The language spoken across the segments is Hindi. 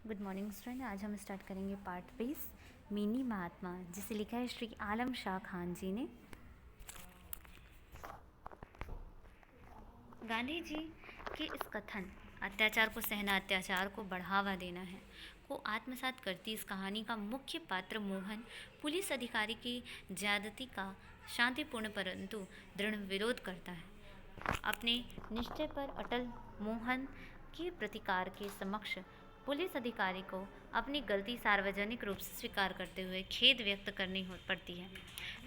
Good morning student. आज हम स्टार्ट करेंगे पार्ट 20 मिनी महात्मा, जिसे लिखा है श्री आलम शाह खान जी ने। गांधी जी के इस कथन अत्याचार को सहना, अत्याचार को बढ़ावा देना है को आत्मसात करती इस कहानी का मुख्य पात्र मोहन पुलिस अधिकारी की ज्यादती का शांतिपूर्ण परंतु दृढ़ विरोध करता है। अपने निश्चय पर अटल मोहन के प्रतिकार के समक्ष पुलिस अधिकारी को अपनी गलती सार्वजनिक रूप से स्वीकार करते हुए खेद व्यक्त करनी पड़ती है।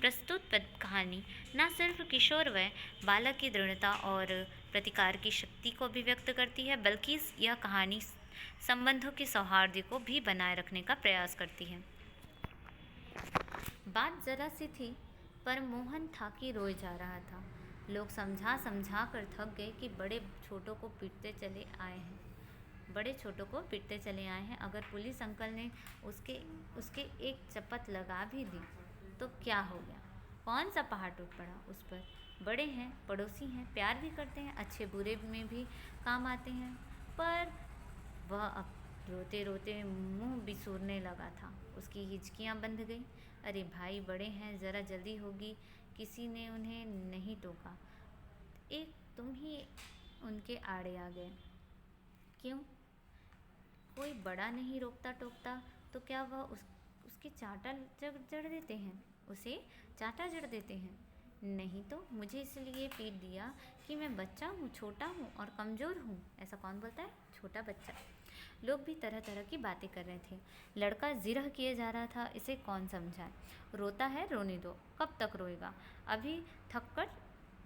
प्रस्तुत कहानी न सिर्फ किशोर व बालक की दृढ़ता और प्रतिकार की शक्ति को भी व्यक्त करती है, बल्कि यह कहानी संबंधों के सौहार्द को भी बनाए रखने का प्रयास करती है। बात जरा सी थी, पर मोहन था कि रोए जा रहा था। लोग समझा समझा कर थक गए कि बड़े छोटों को पीटते चले आए हैं। अगर पुलिस अंकल ने उसके एक चपत लगा भी दी तो क्या हो गया? कौन सा पहाड़ टूट पड़ा उस पर? बड़े हैं, पड़ोसी हैं, प्यार भी करते हैं, अच्छे बुरे में भी काम आते हैं। पर वह अब रोते रोते मुंह बिसूरने लगा था। उसकी हिचकियां बंध गई। अरे भाई, बड़े हैं, ज़रा जल्दी होगी। किसी ने उन्हें नहीं टोका, एक तुम ही उनके आड़े आ गए। क्यों? कोई बड़ा नहीं रोकता टोकता तो क्या वह उसके चाटा जड़ देते हैं? उसे चाटा जड़ देते हैं? नहीं तो मुझे इसलिए पीट दिया कि मैं बच्चा हूँ, छोटा हूँ और कमज़ोर हूँ। ऐसा कौन बोलता है? छोटा बच्चा। लोग भी तरह तरह की बातें कर रहे थे। लड़का जिरह किए जा रहा था, इसे कौन समझाए? रोता है, रोने दो। कब तक रोएगा? अभी थक कर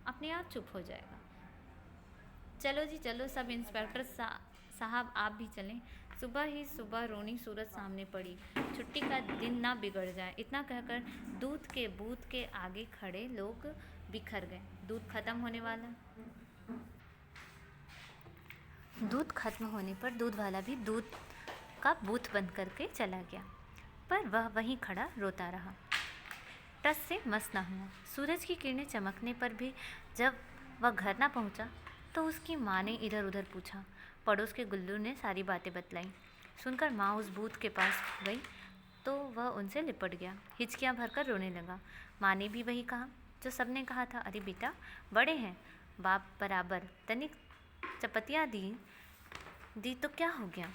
अपने आप चुप हो जाएगा। चलो जी चलो, सब इंस्पेक्टर साहब आप भी चलें। सुबह ही सुबह रोनी सूरत सामने पड़ी। छुट्टी का दिन ना बिगड़ जाए, इतना कहकर दूध के बूथ के आगे खड़े लोग बिखर गए। दूध खत्म होने पर दूध वाला भी दूध का बूथ बंद करके चला गया, पर वह वहीं खड़ा रोता रहा। टस से मस ना हुआ। सूरज की किरणें चमकने पर भी जब वह घर ना पहुंचा तो उसकी माँ ने इधर उधर पूछा। पड़ोस के गुल्लू ने सारी बातें बतलाई। सुनकर माँ उस बूथ के पास गई तो वह उनसे लिपट गया, हिचकियाँ भरकर रोने लगा। माँ ने भी वही कहा जो सबने कहा था। अरे बेटा, बड़े हैं, बाप बराबर, तनिक चपतियाँ दी तो क्या हो गया?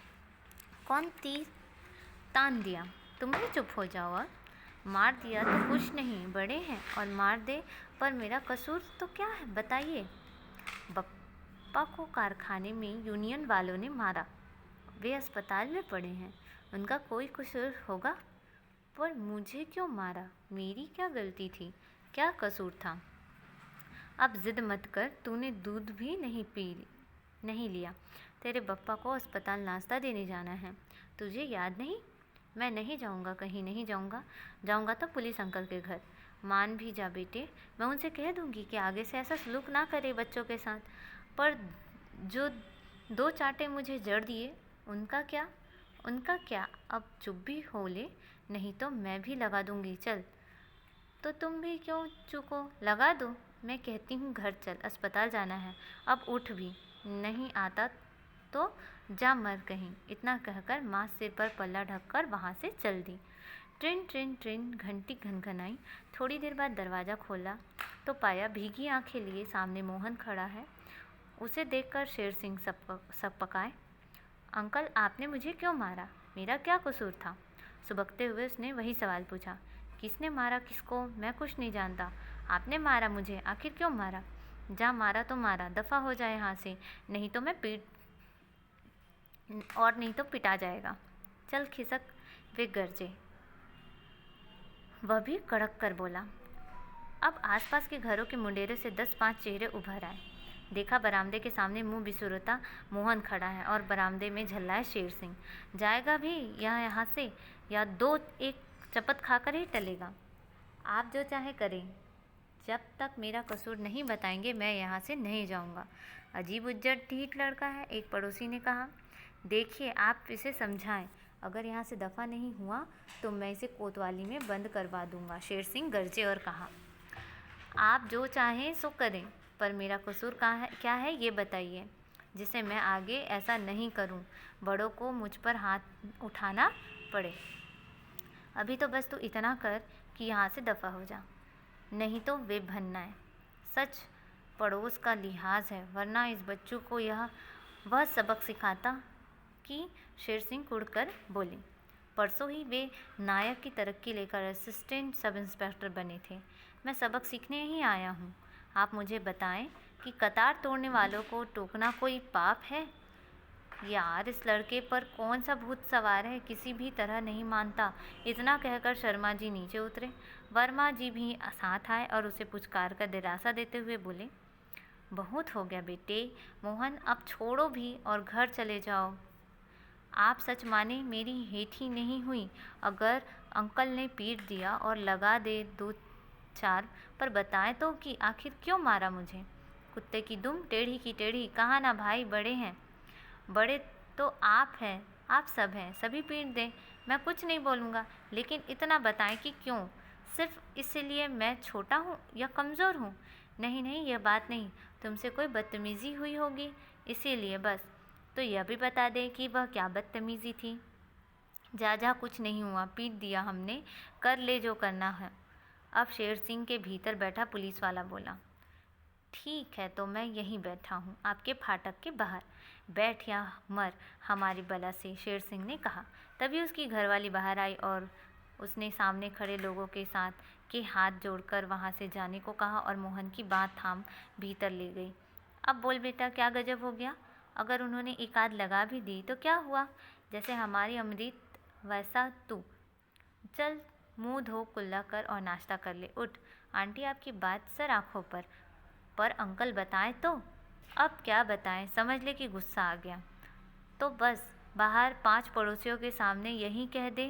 कौन तीर तान दिया? तुम भी चुप हो जाओ। और मार दिया तो कुछ नहीं, बड़े हैं और मार दे, पर मेरा कसूर तो क्या है बताइए? बप्पा को कारखाने में यूनियन वालों ने मारा, वे अस्पताल में पड़े हैं, उनका कोई कसूर होगा। पर मुझे क्यों मारा? मेरी क्या गलती थी? क्या कसूर था? अब जिद मत कर, तूने दूध भी नहीं लिया। तेरे बप्पा को अस्पताल नाश्ता देने जाना है, तुझे याद नहीं? मैं नहीं जाऊंगा, कहीं नहीं जाऊंगा। जाऊंगा तो पुलिस अंकल के घर। मान भी जा बेटे, मैं उनसे कह दूंगी कि आगे से ऐसा सलूक ना करे बच्चों के साथ। पर जो 2 चांटे मुझे जड़ दिए, उनका क्या? अब चुप भी हो ले, नहीं तो मैं भी लगा दूंगी। चल। तो तुम भी क्यों चूको? लगा दो। मैं कहती हूँ घर चल, अस्पताल जाना है। अब उठ भी। नहीं आता तो जा मर कहीं। इतना कहकर माँ सिर पर पल्ला ढककर वहाँ से चल दी। ट्रेन ट्रेन ट्रेन घंटी घनघनाई। थोड़ी देर बाद दरवाज़ा खोला तो पाया भीगी आंखें लिए सामने मोहन खड़ा है। उसे देखकर शेर सिंह सब पकाए। अंकल, आपने मुझे क्यों मारा? मेरा क्या कसूर था? सुबकते हुए उसने वही सवाल पूछा। किसने मारा किसको? मैं कुछ नहीं जानता। आपने मारा मुझे, आखिर क्यों मारा? जा, मारा तो मारा, दफ़ा हो जाए यहाँ से, नहीं तो पिटा जाएगा। चल खिसक। वे गरजे। वह भी कड़क कर बोला। अब आसपास के घरों के मुंडेरे से 10-5 चेहरे उभर आए। देखा बरामदे के सामने मुंह बिसुरता मोहन खड़ा है और बरामदे में झल्लाए शेर सिंह। जाएगा भी यहाँ से, या 2-1 चपत खाकर ही टलेगा? आप जो चाहे करें, जब तक मेरा कसूर नहीं बताएंगे मैं यहाँ से नहीं जाऊँगा। अजीब उज्जट ढीठ लड़का है, एक पड़ोसी ने कहा। देखिए, आप इसे समझाएं, अगर यहाँ से दफ़ा नहीं हुआ तो मैं इसे कोतवाली में बंद करवा दूँगा। शेर सिंह गरजे और कहा। आप जो चाहें सो करें, पर मेरा कसूर क्या है ये बताइए। जिससे मैं आगे ऐसा नहीं करूं, बड़ों को मुझ पर हाथ उठाना पड़े। अभी तो बस तू इतना कर कि यहाँ से दफ़ा हो जा, नहीं तो वे भन्ना है। सच पड़ोस का लिहाज है, वरना इस बच्चों को यह वह सबक सिखाता कि शेर सिंह कुड़कर बोले। परसों ही वे नायक की तरक्की लेकर असिस्टेंट सब इंस्पेक्टर बने थे। मैं सबक सीखने ही आया हूँ। आप मुझे बताएं कि कतार तोड़ने वालों को टोकना कोई पाप है? यार, इस लड़के पर कौन सा भूत सवार है, किसी भी तरह नहीं मानता। इतना कहकर शर्मा जी नीचे उतरे। वर्मा जी भी साथ आए और उसे पुचकार कर दिलासा देते हुए बोले, बहुत हो गया बेटे, मोहन अब छोड़ो भी और घर चले जाओ। आप सच माने मेरी हेठी नहीं हुई। अगर अंकल ने पीट दिया और लगा दे दो चार, पर बताएं तो कि आखिर क्यों मारा मुझे। कुत्ते की दुम टेढ़ी की टेढ़ी, कहा ना भाई बड़े हैं। बड़े तो आप हैं, आप सब हैं, सभी पीट दें, मैं कुछ नहीं बोलूँगा, लेकिन इतना बताएं कि क्यों? सिर्फ इसलिए मैं छोटा हूँ या कमज़ोर हूँ? नहीं नहीं, यह बात नहीं, तुमसे कोई बदतमीज़ी हुई होगी इसीलिए बस। तो यह भी बता दें कि वह क्या बदतमीज़ी थी। जा जा, कुछ नहीं हुआ, पीट दिया हमने, कर ले जो करना है। अब शेर सिंह के भीतर बैठा पुलिस वाला बोला, ठीक है तो मैं यहीं बैठा हूँ आपके फाटक के बाहर, बैठ या मर हमारी बला से, शेर सिंह ने कहा। तभी उसकी घरवाली बाहर आई और उसने सामने खड़े लोगों के साथ के हाथ जोड़कर वहाँ से जाने को कहा और मोहन की बात थाम भीतर ले गई। अब बोल बेटा, क्या गजब हो गया? अगर उन्होंने एक आध लगा भी दी तो क्या हुआ? जैसे हमारी अमृत वैसा तू। चल मुंह धो कुल्ला कर और नाश्ता कर ले, उठ। आंटी आपकी बात सर आँखों पर अंकल बताएं तो? अब क्या बताएं, समझ ले कि गुस्सा आ गया तो बस बाहर 5 पड़ोसियों के सामने यही कह दे,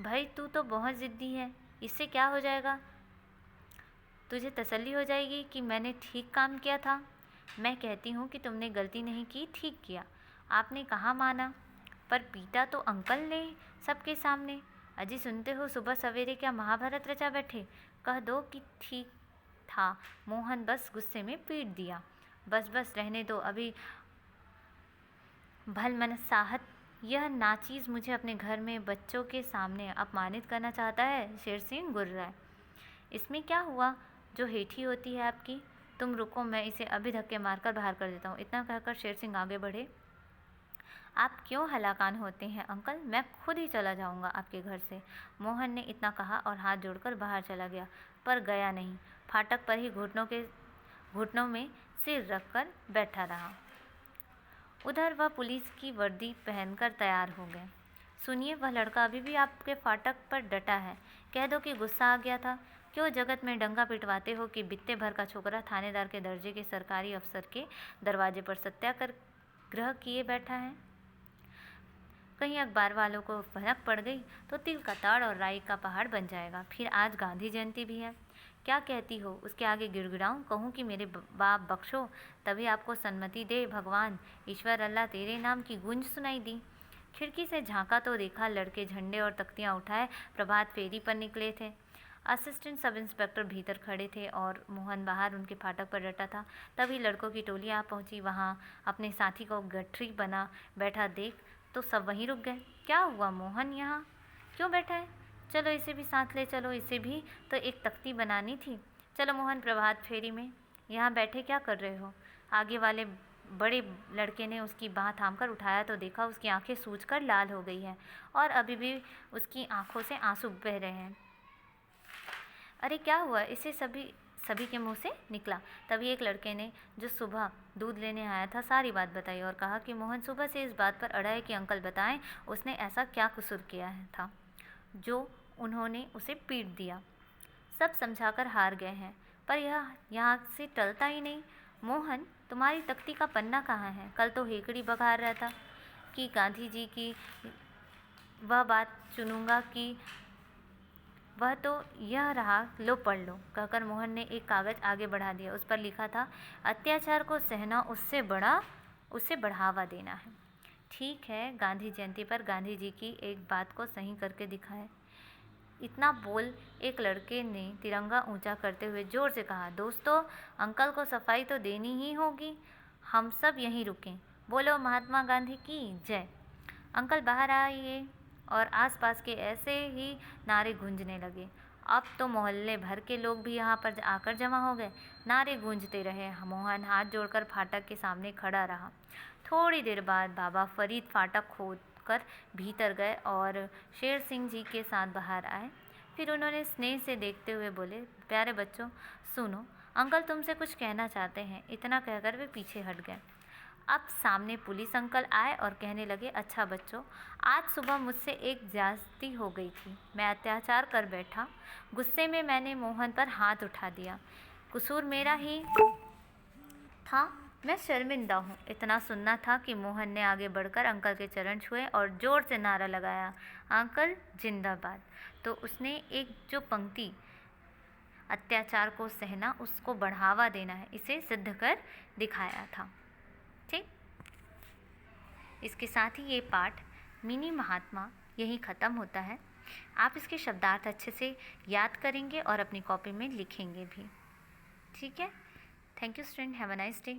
भाई तू तो बहुत ज़िद्दी है, इससे क्या हो जाएगा? तुझे तसल्ली हो जाएगी कि मैंने ठीक काम किया था। मैं कहती हूँ कि तुमने गलती नहीं की, ठीक किया। आपने कहाँ माना, पर पीटा तो अंकल ने सबके सामने। अजी सुनते हो, सुबह सवेरे क्या महाभारत रचा बैठे। कह दो कि ठीक था, मोहन बस गुस्से में पीट दिया। बस बस रहने दो, अभी भलमनसाहत यह नाचीज़ मुझे अपने घर में बच्चों के सामने अपमानित करना चाहता है। शेर सिंह गुर्राए। इसमें क्या हुआ जो हेठी होती है आपकी? तुम रुको, मैं इसे अभी धक्के मारकर बाहर कर देता हूँ। इतना कहकर शेर सिंह आगे बढ़े। आप क्यों हलाकान होते हैं अंकल, मैं खुद ही चला जाऊंगा आपके घर से। मोहन ने इतना कहा और हाथ जोड़कर बाहर चला गया, पर गया नहीं। फाटक पर ही घुटनों में सिर रखकर बैठा रहा। उधर वह पुलिस की वर्दी पहनकर तैयार हो गए। सुनिए, वह लड़का अभी भी आपके फाटक पर डटा है। कह दो कि गुस्सा आ गया था। क्यों जगत में डंगा पिटवाते हो कि बित्ते भर का छोकरा थानेदार के दर्जे के सरकारी अफसर के दरवाजे पर सत्याग्रह किए बैठा है। कहीं अखबार वालों को भनक पड़ गई तो तिल का ताड़ और राई का पहाड़ बन जाएगा। फिर आज गांधी जयंती भी है। क्या कहती हो, उसके आगे गिड़गिड़ाऊं, कहूँ कि मेरे बाप बख्शो, तभी आपको सन्मति दे भगवान, ईश्वर अल्लाह, तेरे नाम की गूंज सुनाई दी। खिड़की से झांका तो देखा लड़के झंडे और तख्तियाँ उठाए प्रभात फेरी पर निकले थे। असिस्टेंट सब इंस्पेक्टर भीतर खड़े थे और मोहन बाहर उनके फाटक पर डटा था। तभी लड़कों की टोली आ पहुंची। वहां अपने साथी को गठरी बना बैठा देख तो सब वहीं रुक गए। क्या हुआ मोहन, यहाँ क्यों बैठा है? चलो इसे भी साथ ले चलो, इसे भी तो एक तख्ती बनानी थी। चलो मोहन, प्रभात फेरी में यहाँ बैठे क्या कर रहे हो? आगे वाले बड़े लड़के ने उसकी बाह थामकर उठाया तो देखा उसकी आंखें सूजकर लाल हो गई हैं और अभी भी उसकी आंखों से आंसू बह रहे हैं। अरे क्या हुआ, इसे सभी के मुंह से निकला। तभी एक लड़के ने, जो सुबह दूध लेने आया था, सारी बात बताई और कहा कि मोहन सुबह से इस बात पर अड़ा है कि अंकल बताएं उसने ऐसा क्या कसूर किया था जो उन्होंने उसे पीट दिया। सब समझाकर हार गए हैं, पर यह यहाँ से टलता ही नहीं। मोहन, तुम्हारी तख्ती का पन्ना कहाँ है? कल तो हेकड़ी बघार रहा था कि गांधी जी की वह बात चुनूंगा कि वह तो यह रहा, लो पढ़ लो, कहकर मोहन ने एक कागज़ आगे बढ़ा दिया। उस पर लिखा था, अत्याचार को सहना उससे बढ़ावा देना है। ठीक है, गांधी जयंती पर गांधी जी की एक बात को सही करके दिखाए। इतना बोल एक लड़के ने तिरंगा ऊंचा करते हुए जोर से कहा, दोस्तों अंकल को सफाई तो देनी ही होगी। हम सब यहीं रुकें। बोलो महात्मा गांधी की जय। अंकल बाहर आइए और आसपास के ऐसे ही नारे गूंजने लगे। अब तो मोहल्ले भर के लोग भी यहाँ पर आकर जमा हो गए। नारे गूंजते रहे। मोहन हाथ जोड़कर फाटक के सामने खड़ा रहा। थोड़ी देर बाद बाबा फरीद फाटक खोदकर भीतर गए और शेर सिंह जी के साथ बाहर आए। फिर उन्होंने स्नेह से देखते हुए बोले, प्यारे बच्चों सुनो, अंकल तुमसे कुछ कहना चाहते हैं। इतना कहकर वे पीछे हट गए। अब सामने पुलिस अंकल आए और कहने लगे, अच्छा बच्चों, आज सुबह मुझसे एक ज्यादती हो गई थी। मैं अत्याचार कर बैठा। गुस्से में मैंने मोहन पर हाथ उठा दिया। कसूर मेरा ही था। मैं शर्मिंदा हूँ। इतना सुनना था कि मोहन ने आगे बढ़कर अंकल के चरण छुए और जोर से नारा लगाया, अंकल जिंदाबाद। तो उसने एक जो पंक्ति अत्याचार को सहना, उसको बढ़ावा देना है, इसे सिद्ध कर दिखाया था। ठीक, इसके साथ ही ये पाठ मिनी महात्मा यहीं ख़त्म होता है। आप इसके शब्दार्थ अच्छे से याद करेंगे और अपनी कॉपी में लिखेंगे भी। ठीक है, thank you student, have a nice day.